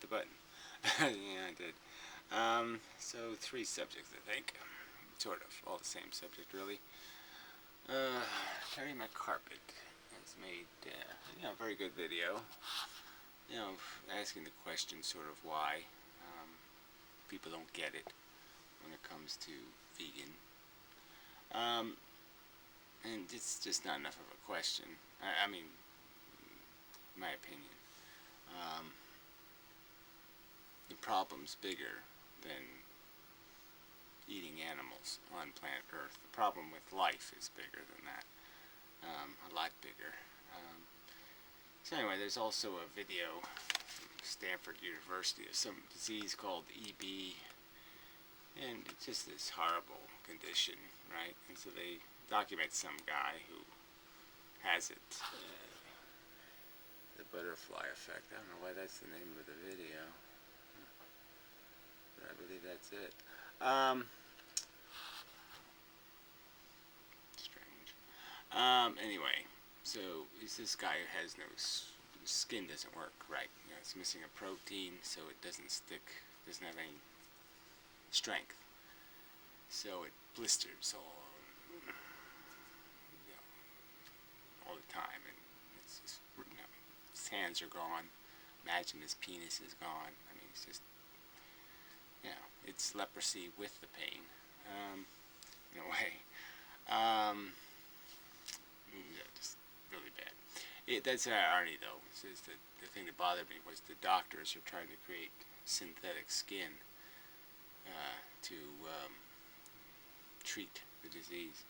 hit the button. Yeah, I did. So 3 subjects, I think. Sort of. All the same subject, really. Carry My Carpet has made, a very good video. Asking the question sort of why people don't get it when it comes to vegan. And it's just not enough of a question. I mean, in my opinion. The problem's bigger than eating animals on planet Earth. The problem with life is bigger than that. A lot bigger. So anyway, there's also a video from Stanford University of some disease called EB, and it's just this horrible condition, right? And so they document some guy who has it. The butterfly effect. I don't know why that's the name of the video, but I believe that's it. Strange. Anyway, so it's this guy who has no skin doesn't work right. It's missing a protein, so it doesn't stick. Doesn't have any strength. So it blisters all the time, and it's just, his hands are gone. Imagine his penis is gone. I mean, it's just, it's leprosy with the pain, in a way. Just really bad. That's irony, though. Is the thing that bothered me was the doctors are trying to create synthetic skin to treat the disease,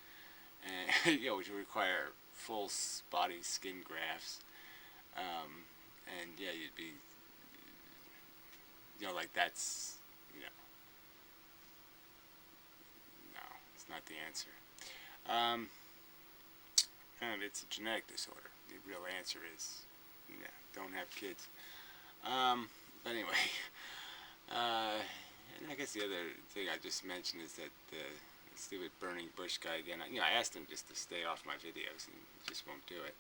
and which would require full body skin grafts, and you'd be, like that's, no, it's not the answer. And it's a genetic disorder. The real answer is, don't have kids. But anyway, and I guess the other thing I just mentioned is that the stupid burning bush guy again. I asked him just to stay off my videos, and he just won't do it.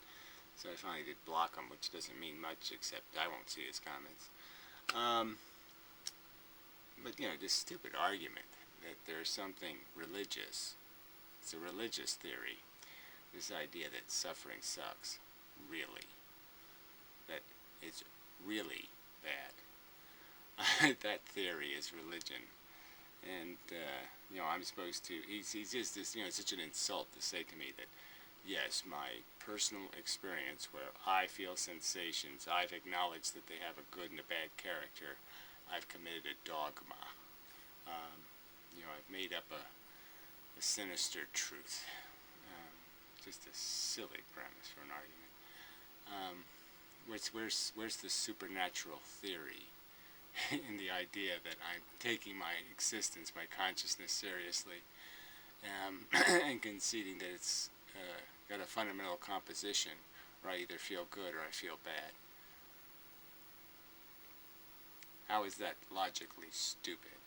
So I finally did block him, which doesn't mean much, except I won't see his comments. But this stupid argument that there's something religious. It's a religious theory. This idea that suffering sucks, really. That it's really bad. That theory is religion. And, I'm supposed to, he's just this, such an insult to say to me that, yes, my personal experience where I feel sensations, I've acknowledged that they have a good and a bad character, I've committed a dogma. I've made up a sinister truth. Just a silly premise for an argument. Where's the supernatural theory in the idea that I'm taking my existence, my consciousness seriously, and conceding that it's got a fundamental composition where I either feel good or I feel bad? How is that logically stupid?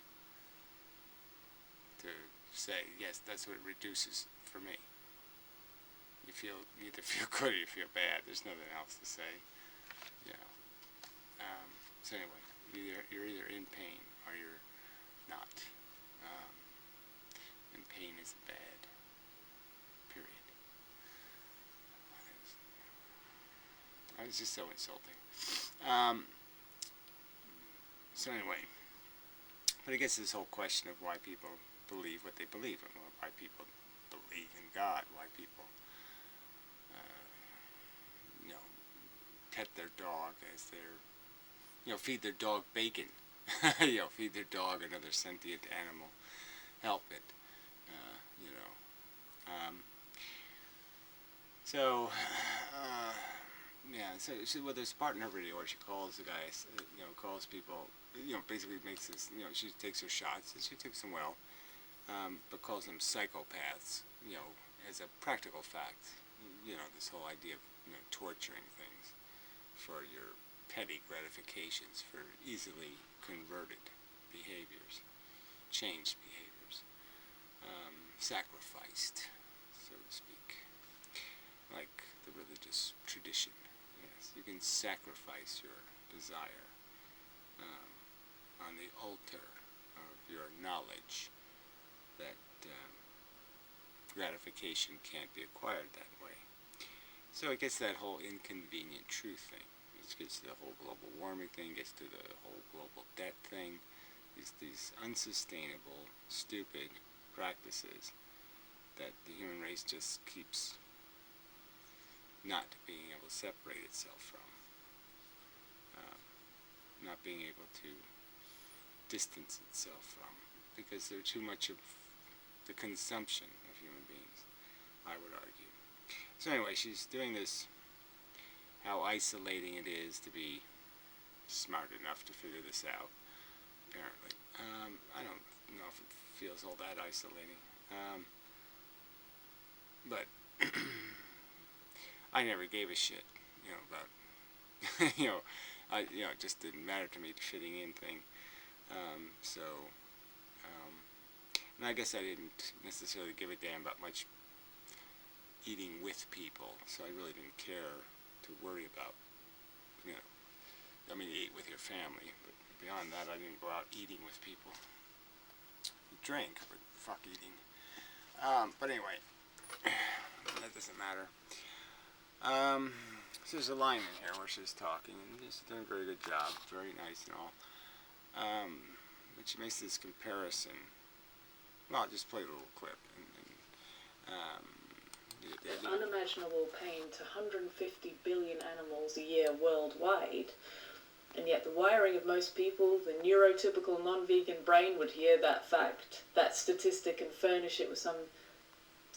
To say, yes, that's what it reduces for me. You either feel good or you feel bad. There's nothing else to say. So anyway, you're either in pain or you're not. And pain is bad. Period. It's just so insulting. So anyway, but I guess this whole question of why people believe what they believe in, why people believe in God, why people pet their dog as their, feed their dog bacon, feed their dog another sentient animal, help it, So, well, there's a part in her video where she calls the guy, calls people, basically makes this, she takes her shots, and she takes them well, but calls them psychopaths, as a practical fact, this whole idea of, torturing things for your petty gratifications, for easily converted behaviors, changed behaviors, sacrificed, so to speak, like the religious tradition. Yes, you can sacrifice your desire on the altar of your knowledge that gratification can't be acquired that way. So it gets that whole inconvenient truth thing. It gets to the whole global warming thing, gets to the whole global debt thing. These unsustainable, stupid practices that the human race just keeps not being able to separate itself from. Not being able to distance itself from, because they're too much of the consumption of human beings, I would argue. So anyway, she's doing this, how isolating it is to be smart enough to figure this out, apparently. I don't know if it feels all that isolating. But I never gave a shit, about, it just didn't matter to me, the fitting in thing. And I guess I didn't necessarily give a damn about much eating with people, so I really didn't care to worry about, you eat with your family, but beyond that, I didn't go out eating with people. Drink, but fuck eating. But anyway, that doesn't matter. So there's a line in here where she's talking, and she's doing a very good job, very nice and all. But she makes this comparison. Well, I'll just play a little clip. There's unimaginable pain to 150 billion animals a year worldwide, and yet the wiring of most people, the neurotypical non-vegan brain would hear that fact, that statistic, and furnish it with some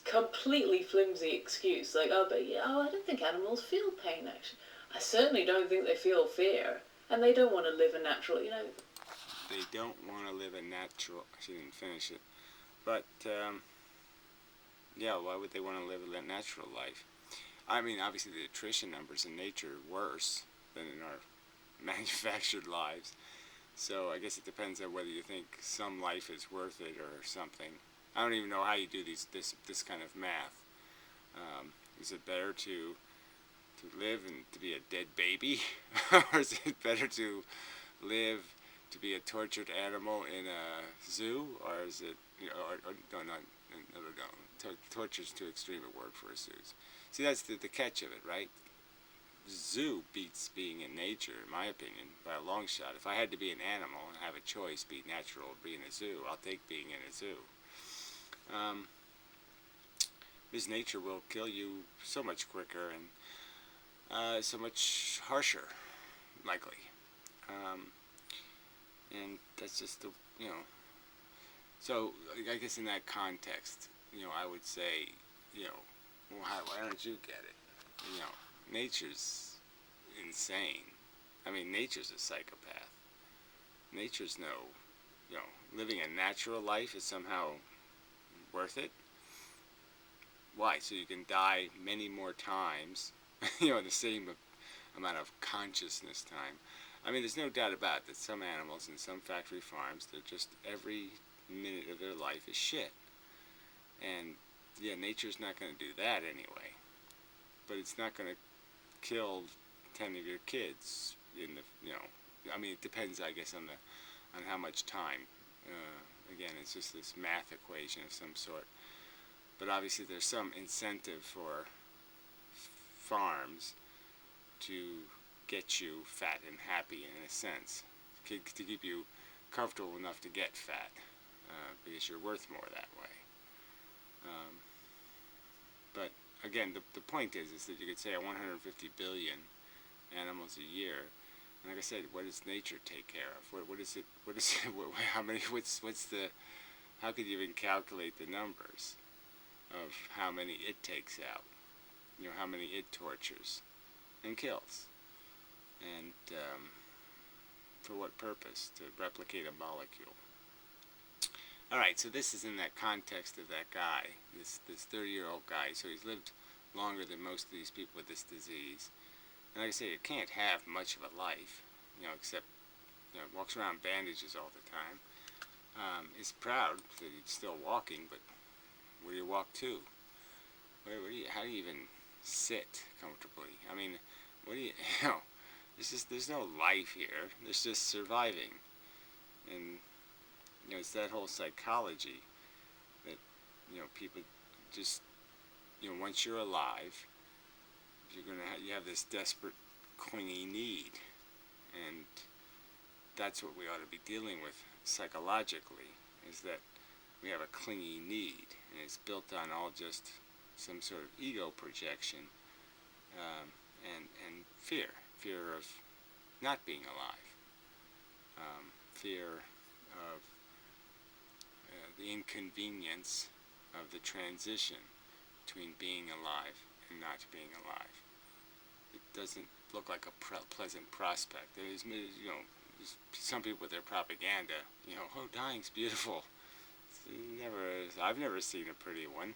completely flimsy excuse, like, I don't think animals feel pain, actually. I certainly don't think they feel fear, and they don't want to live a natural, They don't want to live a natural, she didn't finish it, but, yeah, why would they want to live a natural life? I mean, obviously the attrition numbers in nature are worse than in our manufactured lives, so I guess it depends on whether you think some life is worth it or something. I don't even know how you do this kind of math. Is it better to live and to be a dead baby, or is it better to live to be a tortured animal in a zoo, or is it torture's too extreme a word for a zoo. See, that's the catch of it, right? Zoo beats being in nature, in my opinion, by a long shot. If I had to be an animal and have a choice, be natural or be in a zoo, I'll take being in a zoo. Because nature will kill you so much quicker and so much harsher, likely. And that's just the, So I guess in that context, I would say, well, why don't you get it? Nature's insane. I mean, nature's a psychopath. Nature's living a natural life is somehow worth it. Why? So you can die many more times, the same amount of consciousness time. I mean, there's no doubt about it that some animals in some factory farms, they're just, every minute of their life is shit. And, yeah, nature's not going to do that anyway. But it's not going to kill 10 of your kids in the, I mean, it depends, I guess, on how much time. Again, it's just this math equation of some sort. But obviously there's some incentive for farms to get you fat and happy, in a sense, to keep you comfortable enough to get fat, because you're worth more that way. But again, the point is that you could say 150 billion animals a year, and like I said, what does nature take care of? What is it? How many? How could you even calculate the numbers of how many it takes out? How many it tortures and kills, and for what purpose? To replicate a molecule. Alright, so this is in that context of that guy, this 30-year-old guy. So he's lived longer than most of these people with this disease. And like I say, you can't have much of a life, except, walks around bandages all the time. He's proud that he's still walking, but where do you walk to? How do you even sit comfortably? I mean, there's no life here. There's just surviving. And it's that whole psychology that people just once you're alive, you have this desperate, clingy need, and that's what we ought to be dealing with psychologically. Is that we have a clingy need, and it's built on all just some sort of ego projection, and fear of not being alive, fear of the inconvenience of the transition between being alive and not being alive. It doesn't look like a pleasant prospect. There's some people with their propaganda, oh, dying's beautiful. I've never seen a pretty one.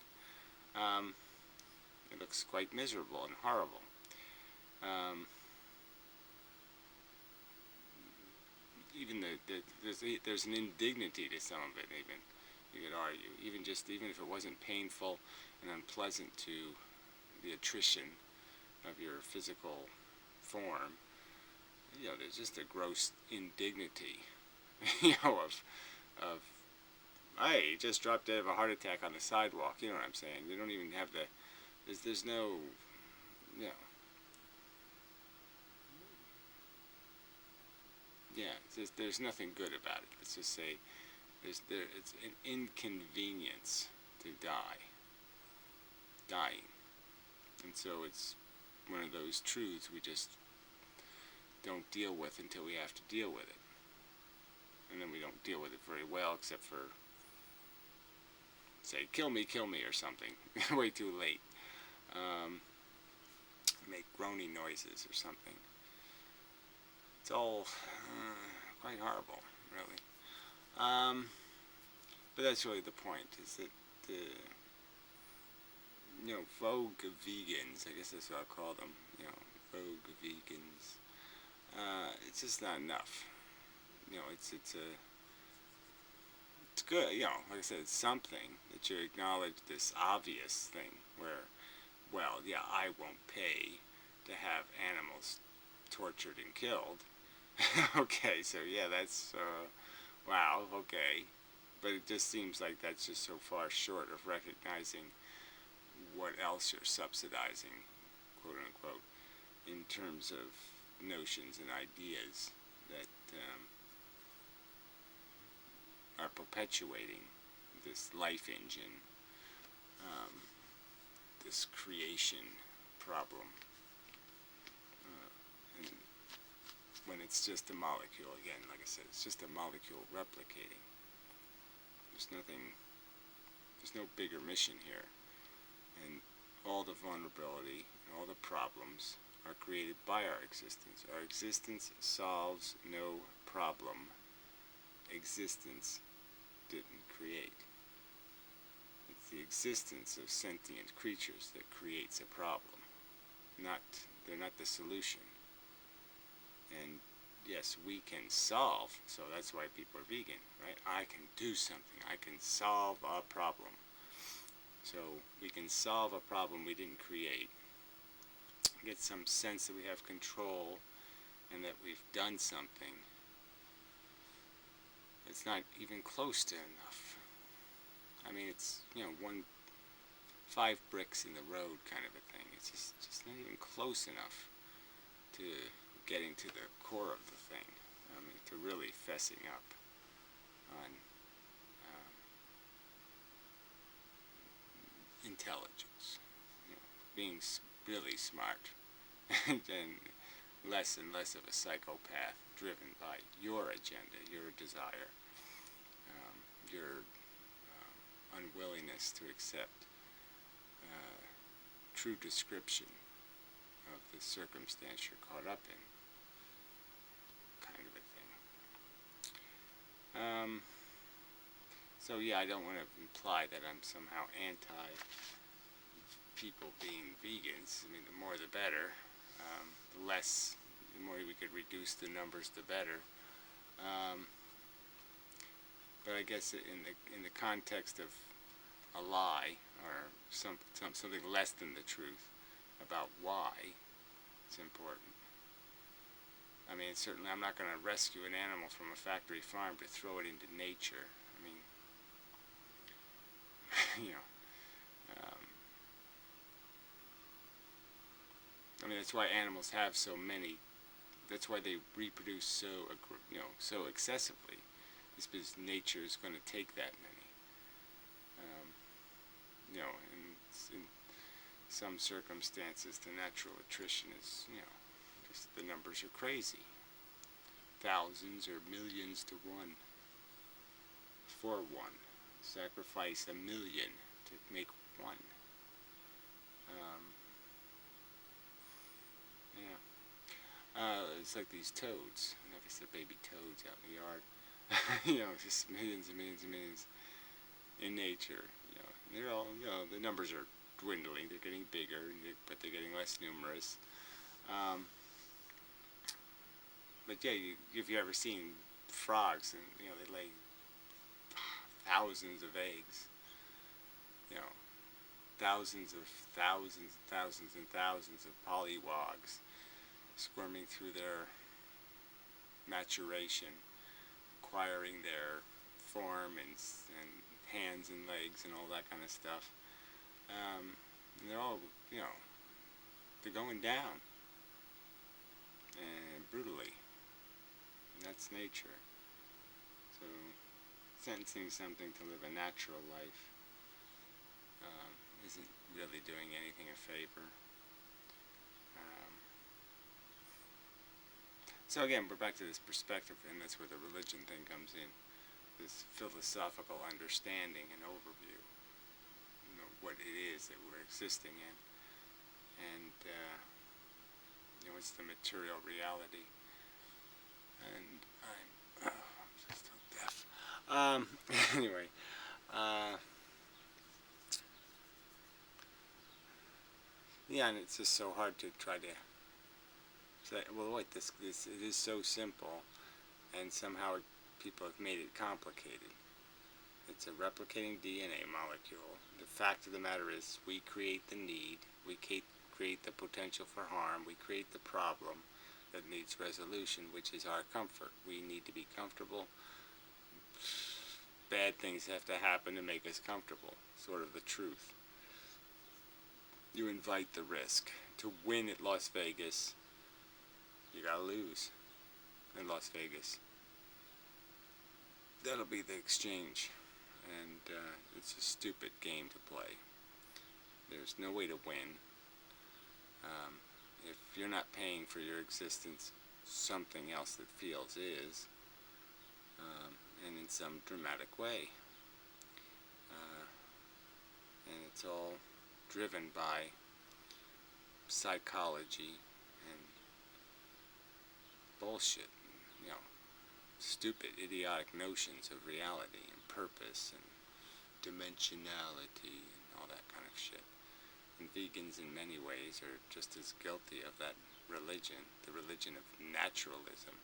It looks quite miserable and horrible. Even there's an indignity to some of it. Even you could argue, even if it wasn't painful and unpleasant to the attrition of your physical form, there's just a gross indignity, of hey, he just dropped dead of a heart attack on the sidewalk. You know what I'm saying? They don't even have there's no, there's nothing good about it. Let's just say it's an inconvenience to dying, and so it's one of those truths we just don't deal with until we have to deal with it, and then we don't deal with it very well, except for say kill me or something. Way too late. Make groaning noises or something. It's all quite horrible, really. But that's really the point, is that vogue vegans, I guess that's what I'll call them, vogue vegans, it's just not enough. It's good, like I said, it's something that you acknowledge this obvious thing where, well, yeah, I won't pay to have animals tortured and killed. Okay, so yeah, that's, wow, okay. But it just seems like that's just so far short of recognizing what else you're subsidizing, quote unquote, in terms of notions and ideas that are perpetuating this life engine, this creation problem. And when it's just a molecule, again, like I said, it's just a molecule replicating. There's no bigger mission here. And all the vulnerability and all the problems are created by our existence. Our existence solves no problem. Existence didn't create. It's the existence of sentient creatures that creates a problem. They're not the solution. And yes, we can solve, so that's why people are vegan, right? I can do something. I can solve a problem. So we can solve a problem we didn't create, get some sense that we have control and that we've done something. It's not even close to enough. I mean, it's, 5 bricks in the road kind of a thing. It's just not even close enough to getting to the core of the thing. I mean, to really fessing up on intelligence, being really smart, and less and less of a psychopath driven by your agenda, your desire, your unwillingness to accept true description of the circumstance you're caught up in, kind of a thing. So yeah, I don't want to imply that I'm somehow anti people being vegans. I mean, the more the better. The more we could reduce the numbers, the better. But I guess in the context of a lie or something less than the truth about why it's important. I mean, certainly I'm not going to rescue an animal from a factory farm to throw it into nature. I mean, you know, um, I mean, that's why animals have so many. That's why they reproduce so excessively. It's because nature is going to take that many. Um, in some circumstances, the natural attrition is, just the numbers are crazy. Thousands or millions to one. For one. Sacrifice a million to make one. It's like these toads. I guess they're baby toads out in the yard. Just millions and millions and millions in nature. They're all, the numbers are dwindling. They're getting bigger, but they're getting less numerous. But yeah, if you've ever seen frogs, and they lay thousands of eggs. Thousands of thousands and thousands and thousands of pollywogs squirming through their maturation, acquiring their form and hands and legs and all that kind of stuff. And they're all, they're going down, and brutally. And that's nature. So, sentencing something to live a natural life isn't really doing anything a favor. So again, we're back to this perspective, and that's where the religion thing comes in. This philosophical understanding and overview. What it is that we're existing in. And, it's the material reality. And I'm still deaf. Anyway, yeah, and it's just so hard to try to say, well, wait, this it is so simple, and somehow people have made it complicated. It's a replicating DNA molecule. The fact of the matter is, we create the need, we create the potential for harm, we create the problem that needs resolution, which is our comfort. We need to be comfortable. Bad things have to happen to make us comfortable. Sort of the truth. You invite the risk. To win at Las Vegas, you gotta lose in Las Vegas. That'll be the exchange. And it's a stupid game to play. There's no way to win. If you're not paying for your existence, something else that feels is, and in some dramatic way. And it's all driven by psychology and bullshit, stupid, idiotic notions of reality and purpose and dimensionality and all that kind of shit. And vegans in many ways are just as guilty of that religion, the religion of naturalism.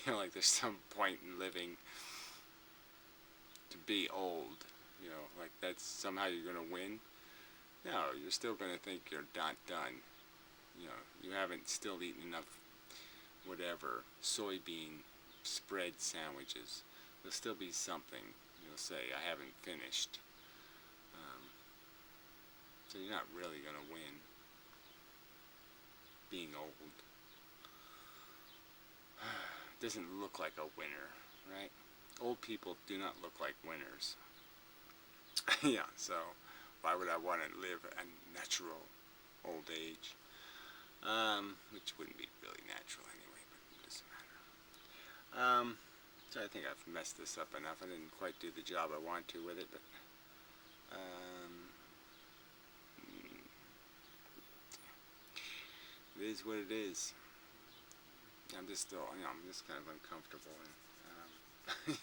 Like there's some point in living to be old, like that's somehow you're going to win. No, you're still going to think you're not done. You haven't still eaten enough, whatever, soybean spread sandwiches. There'll still be something you'll say, I haven't finished. So you're not really going to win being old. Doesn't look like a winner, right? Old people do not look like winners. Yeah, so why would I want to live a natural old age? Which wouldn't be really natural anyway, but it doesn't matter. So I think I've messed this up enough. I didn't quite do the job I want to with it, but it is what it is. I'm just still, I'm just kind of uncomfortable, and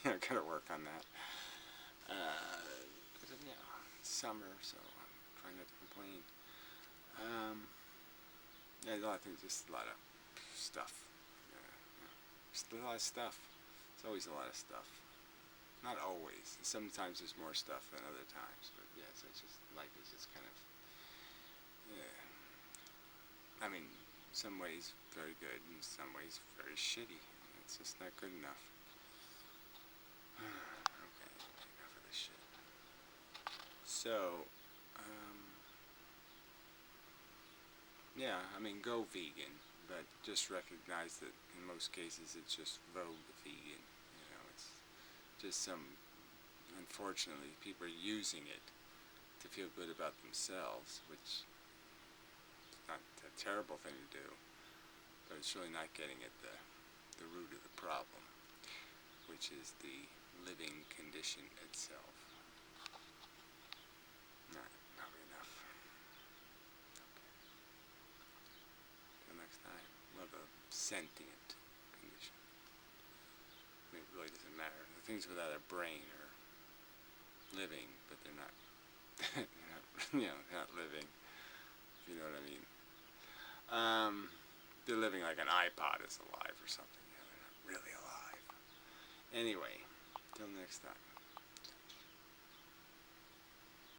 I gotta work on that. Because it's summer, so I'm trying not to complain. Yeah, a lot of things, just a lot of stuff. Just a lot of stuff. It's always a lot of stuff. Not always. Sometimes there's more stuff than other times, but yes, it's just life is just kind of. Yeah. I mean, some ways very good, in some ways very shitty. It's just not good enough. Okay, enough of this shit. So, yeah, I mean, go vegan, but just recognize that in most cases it's just vogue vegan. You know, it's just unfortunately, people are using it to feel good about themselves, which is not a terrible thing to do, but it's really not getting at the root of the problem, which is the living condition itself. Not enough. Okay. Till next time. Well, the sentient condition. I mean, it really doesn't matter. The things without a brain are living, but they're not, they're not living, if you know what I mean. They're living like an iPod is alive or something. They're not really alive. Anyway, till next time.